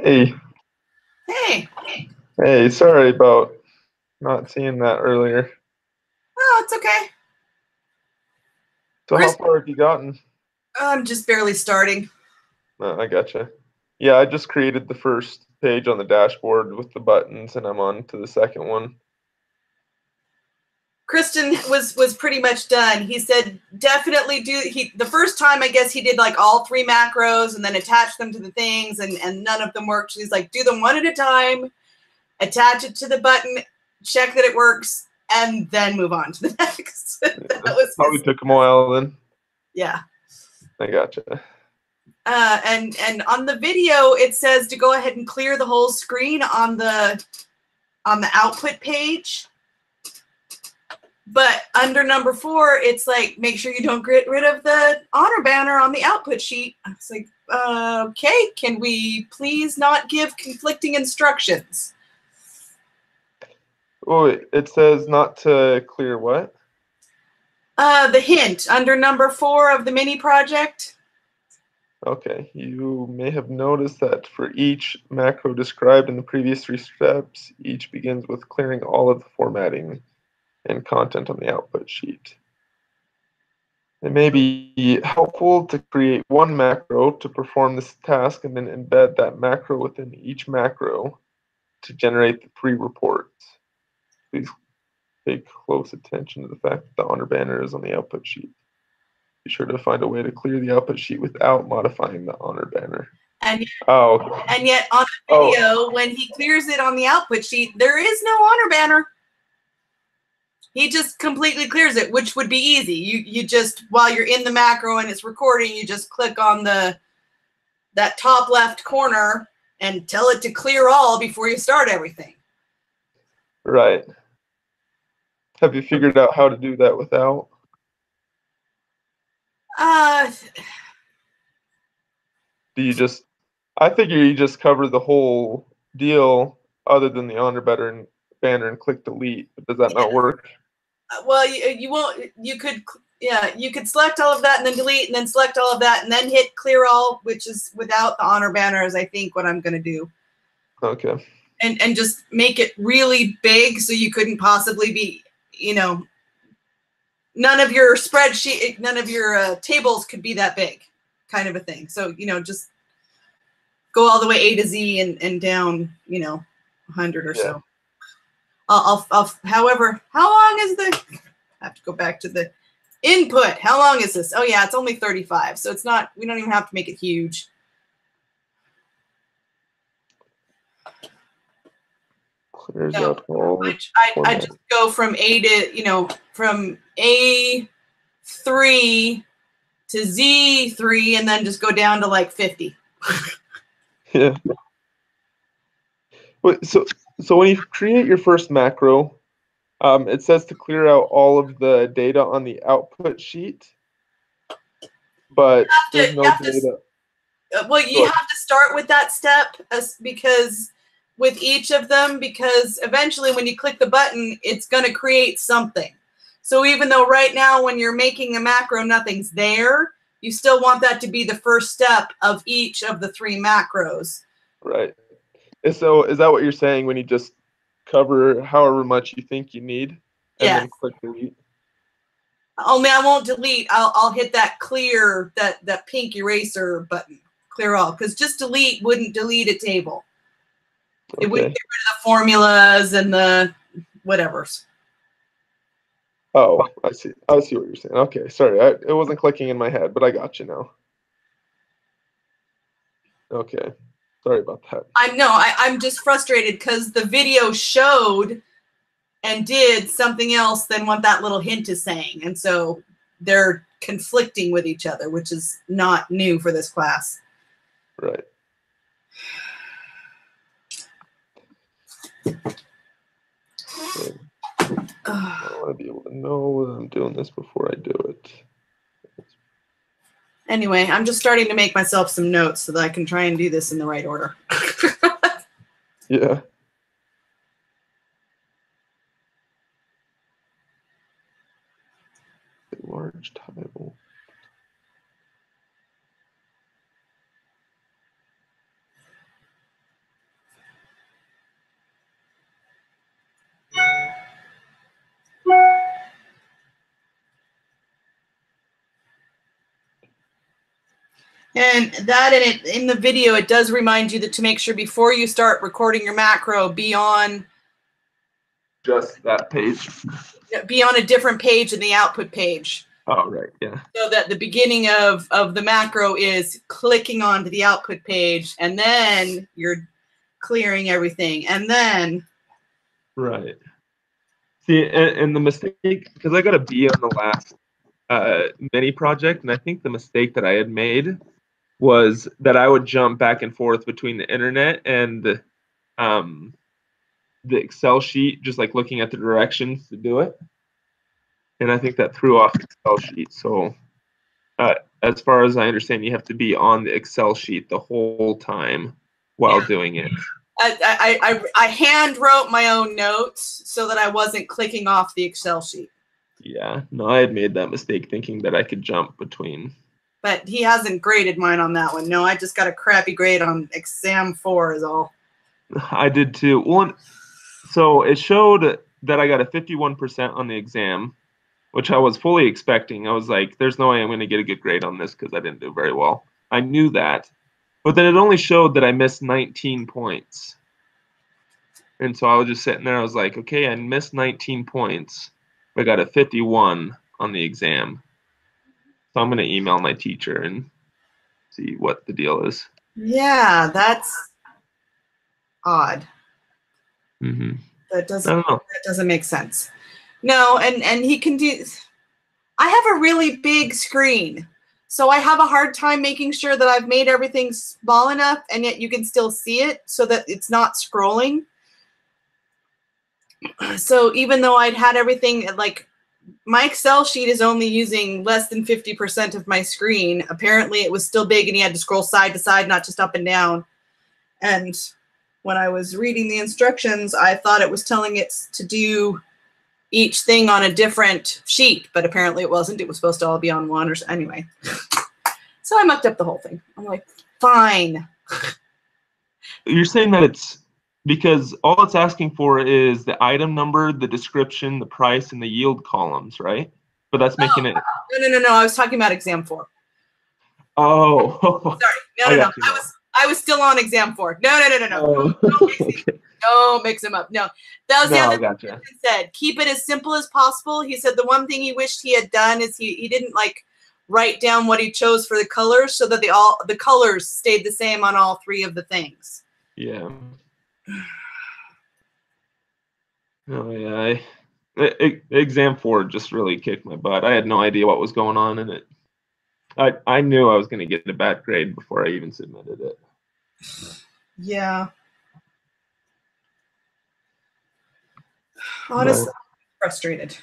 Hey, Hey, hey, sorry about not seeing that earlier. oh, it's okay. So how Chris, far have you gotten? I'm just barely starting. I gotcha. Yeah, I just created the first page on the dashboard with the buttons, and I'm on to the second one. Kristen was pretty much done. He said definitely the first time I guess he did like all three macros and then attach them to the things and none of them worked. He's like, do them one at a time, attach it to the button, check that it works, and then move on to the next. That was Probably his, took them a while then. yeah. I gotcha. And on the video it says to go ahead and clear the whole screen on the output page. But under number 4, it's like, make sure you don't get rid of the honor banner on the output sheet. I was like, okay, can we please not give conflicting instructions? Oh, it says not to clear what? The hint under number 4 of the mini project. Okay, you may have noticed that for each macro described in the previous 3 steps, each begins with clearing all of the formatting and content on the output sheet. It may be helpful to create one macro to perform this task and then embed that macro within each macro to generate the pre-reports. Please pay close attention to the fact that the honor banner is on the output sheet. Be sure to find a way to clear the output sheet without modifying the honor banner. And, Oh, and yet on the video, when he clears it on the output sheet, there is no honor banner. He just completely clears it, which would be easy. You just, while you're in the macro and it's recording, you just click on that top left corner and tell it to clear all before you start everything. right. Have you figured out how to do that without? Do you just, I figure you just cover the whole deal other than the honor banner and click delete. But does that not work? Well, you won't. You could, yeah, you could select all of that and then delete, and then select all of that and then hit clear all, which is without the honor banner, is I think what I'm going to do. Okay. And just make it really big so you couldn't possibly be, none of your spreadsheet, none of your tables could be that big, kind of a thing. So just go all the way A to Z and down, 100 or so. I'll however, how long is I have to go back to the input. How long is this? Oh yeah, it's only 35. So it's not, we don't even have to make it huge. Clears out all. I just go from A to, from A3 to Z3 and then just go down to like 50. Yeah. Wait, so when you create your first macro, it says to clear out all of the data on the output sheet, but there's no data. Well, you have to start with that step because with each of them, because eventually when you click the button, it's going to create something. So even though right now when you're making a macro, nothing's there, you still want that to be the first step of each of the 3 macros. Right. And so is that what you're saying when you just cover however much you think you need and then click delete? Only I won't delete. I'll hit that clear, that pink eraser button, clear all, because just delete wouldn't delete a table. Okay. It wouldn't get rid of the formulas and the whatevers. Oh, I see. I see what you're saying. Okay, sorry. It wasn't clicking in my head, but I got you now. Okay. Sorry about that. I'm just frustrated because the video showed and did something else than what that little hint is saying. And so they're conflicting with each other, which is not new for this class. Right. Okay. I want to be able to know that I'm doing this before I do it. Anyway, I'm just starting to make myself some notes so that I can try and do this in the right order. Yeah. A large table. And that in the video, it does remind you that to make sure before you start recording your macro, be on just that page. Be on a different page than the output page. Oh, right, yeah. So that the beginning of the macro is clicking onto the output page, and then you're clearing everything, and then. Right. See, and the mistake, because I got a B on the last mini project, and I think the mistake that I had made was that I would jump back and forth between the internet and the Excel sheet, just like looking at the directions to do it. And I think that threw off the Excel sheet. So as far as I understand, you have to be on the Excel sheet the whole time while doing it. I hand wrote my own notes so that I wasn't clicking off the Excel sheet. Yeah, no, I had made that mistake thinking that I could jump between. But he hasn't graded mine on that one. No, I just got a crappy grade on exam 4 is all. I did too. One, so it showed that I got a 51% on the exam, which I was fully expecting. I was like, there's no way I'm going to get a good grade on this because I didn't do very well. I knew that. But then it only showed that I missed 19 points. And so I was just sitting there. I was like, okay, I missed 19 points. I got a 51 on the exam. So I'm going to email my teacher and see what the deal is. Yeah, that's odd. Mm-hmm. That doesn't make sense. No, and he can do. I have a really big screen, so I have a hard time making sure that I've made everything small enough, and yet you can still see it, so that it's not scrolling. So even though I'd had everything, like my Excel sheet is only using less than 50% of my screen. Apparently, it was still big, and he had to scroll side to side, not just up and down. And when I was reading the instructions, I thought it was telling it to do each thing on a different sheet, but apparently it wasn't. It was supposed to all be on one, or anyway. So I mucked up the whole thing. I'm like, fine. You're saying that it's because all it's asking for is the item number, the description, the price, and the yield columns, right? But that's making it. No. I was talking about exam 4. Oh. Sorry. No. I was still on exam 4. No. Oh. Don't mix them up. No, that was the other gotcha. thing he said. Keep it as simple as possible. He said the one thing he wished he had done is he didn't like write down what he chose for the colors so that the colors stayed the same on all 3 of the things. Yeah. Oh yeah. Exam 4 just really kicked my butt. I had no idea what was going on in it. I knew I was going to get a bad grade before I even submitted it. Yeah. Honestly, frustrated.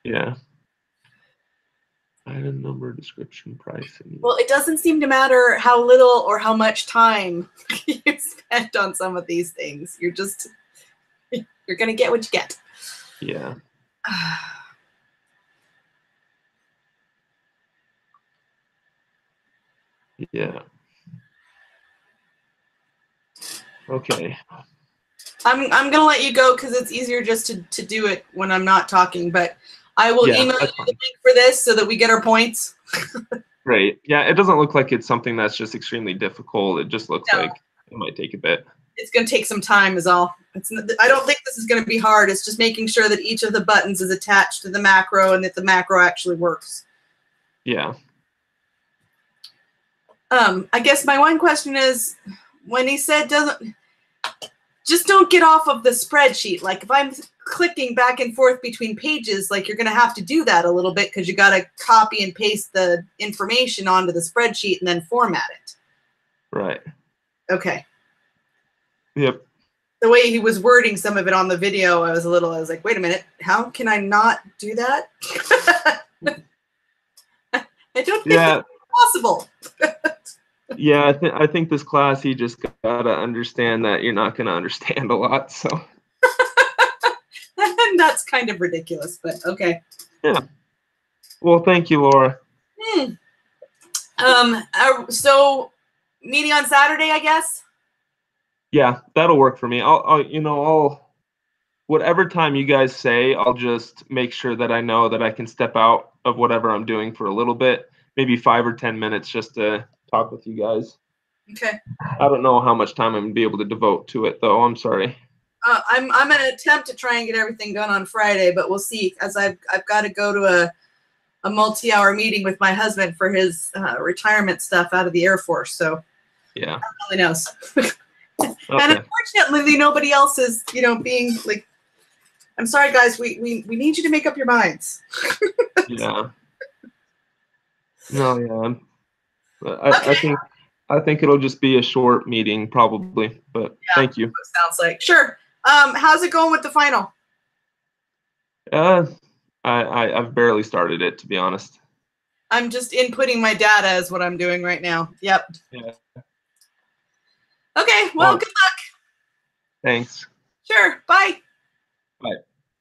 Yeah. Item number, description, price. Well, it doesn't seem to matter how little or how much time you spent on some of these things. You're going to get what you get. Yeah. Yeah. Okay. I'm gonna let you go because it's easier just to do it when I'm not talking. But I will email you the link for this so that we get our points. Great. Yeah, it doesn't look like it's something that's just extremely difficult. It just looks like it might take a bit. It's gonna take some time, is all. I don't think this is gonna be hard. It's just making sure that each of the buttons is attached to the macro and that the macro actually works. Yeah. I guess my one question is, when he said just don't get off of the spreadsheet. Like if I'm clicking back and forth between pages, like you're going to have to do that a little bit because you got to copy and paste the information onto the spreadsheet and then format it. Right. Okay. Yep. The way he was wording some of it on the video, I was like, wait a minute, how can I not do that? I don't think that's possible. Yeah, I think this class, you just gotta understand that you're not gonna understand a lot. So that's kind of ridiculous, but okay. Yeah. Well, thank you, Laura. So meeting on Saturday, I guess. Yeah, that'll work for me. I'll whatever time you guys say, I'll just make sure that I know that I can step out of whatever I'm doing for a little bit maybe 5 or 10 minutes just to talk with you guys. Okay. I don't know how much time I'm gonna be able to devote to it, though. I'm sorry. I'm gonna attempt to try and get everything done on Friday, but we'll see. As I've got to go to a multi-hour meeting with my husband for his retirement stuff out of the Air Force. So Yeah. God only knows. Okay. And unfortunately, nobody else is, being like, I'm sorry, guys, we need you to make up your minds. Yeah. No, yeah. Okay. I think it'll just be a short meeting probably, but Yeah, thank you. sounds like. Sure. How's it going with the final? Uh, I've barely started it, to be honest. I'm just inputting my data is what I'm doing right now. Yep. Yeah. Okay, well, good luck. Thanks. Sure, bye. Bye.